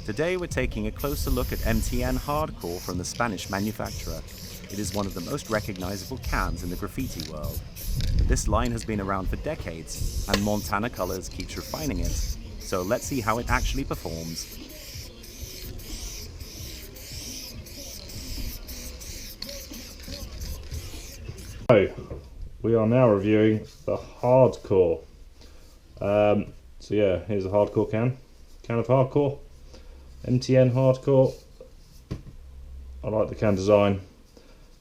Today we're taking a closer look at Mtn Hardcore from the Spanish manufacturer. It is one of the most recognizable cans in the graffiti world. This line has been around for decades, and Montana Colors keeps refining it. So let's see how it actually performs. So, we are now reviewing the Hardcore. So yeah, here's a Hardcore can of Hardcore. Mtn Hardcore. I like the can design.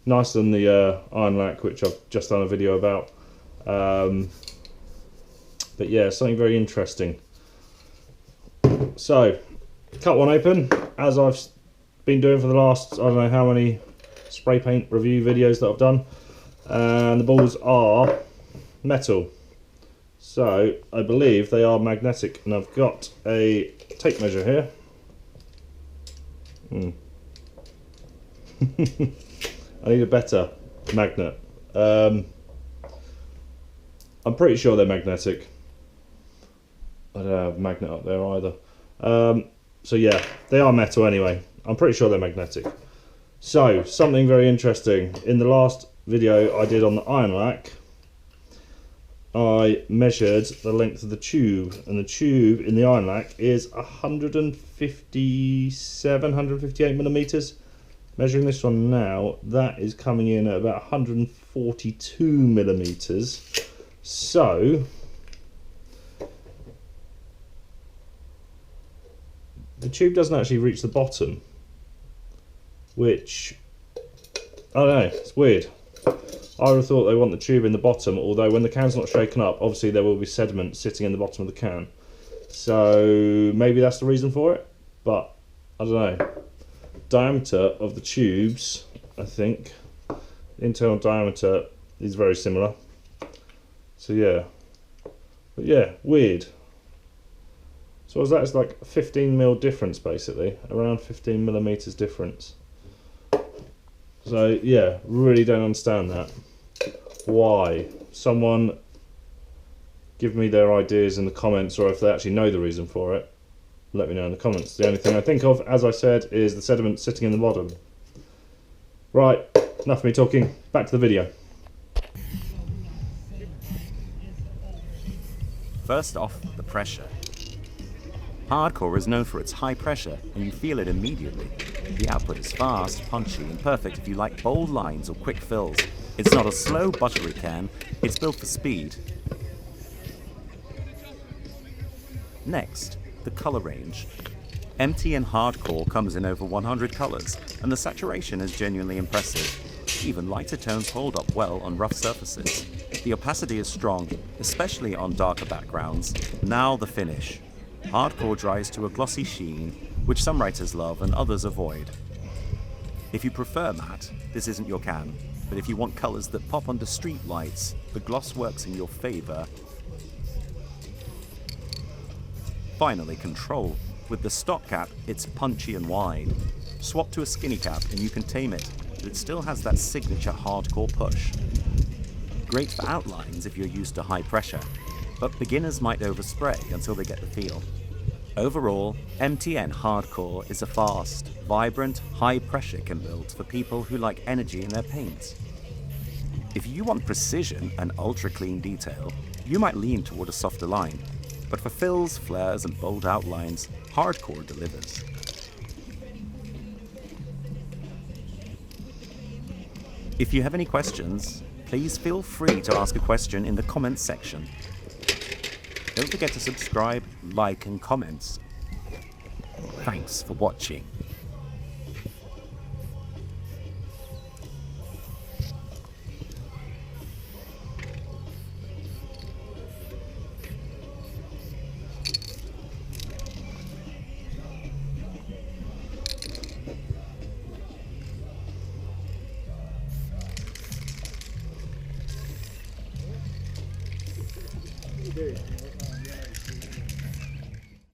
Nicer than the iron lac, which I've just done a video about. But yeah, something very interesting. So, cut one open, as I've been doing for the last, I don't know how many spray paint review videos that I've done. And the balls are metal. So, I believe they are magnetic. And I've got a tape measure here. I need a better magnet. I'm pretty sure they're magnetic. I don't have a magnet up there either. So yeah, they are metal anyway. I'm pretty sure they're magnetic. So, something very interesting. In the last video I did on the iron lac, I measured the length of the tube, and the tube in the iron lac is 157, 158 millimeters. Measuring this one now, that is coming in at about 142 millimeters. So the tube doesn't actually reach the bottom, which, I don't know, it's weird. I would have thought they want the tube in the bottom, although when the can's not shaken up, obviously there will be sediment sitting in the bottom of the can. So maybe that's the reason for it, but I don't know. Diameter of the tubes, I think, the internal diameter is very similar. So yeah, but yeah, weird. So what was that? It's like a 15mm difference, basically, around 15 millimeters difference. So yeah, really don't understand that. Why? Someone give me their ideas in the comments, or if they actually know the reason for it, let me know in the comments. The only thing I think of, as I said, is the sediment sitting in the bottom. Right, enough of me talking, back to the video. First off, the pressure. Hardcore is known for its high pressure, and you feel it immediately. The output is fast, punchy, and perfect if you like bold lines or quick fills. It's not a slow, buttery can, it's built for speed. Next, the color range. Mtn Hardcore comes in over 100 colors, and the saturation is genuinely impressive. Even lighter tones hold up well on rough surfaces. The opacity is strong, especially on darker backgrounds. Now the finish. Hardcore dries to a glossy sheen, which some writers love and others avoid. If you prefer matte, this isn't your can, but if you want colors that pop under street lights, the gloss works in your favor. Finally, control. With the stock cap, it's punchy and wide. Swap to a skinny cap and you can tame it, but it still has that signature hardcore push. Great for outlines if you're used to high pressure, but beginners might overspray until they get the feel. Overall, Mtn Hardcore is a fast, vibrant, high-pressure can build for people who like energy in their paints. If you want precision and ultra-clean detail, you might lean toward a softer line, but for fills, flares, and bold outlines, Hardcore delivers. If you have any questions, please feel free to ask a question in the comments section. Don't forget to subscribe, like, and comment. Thanks for watching.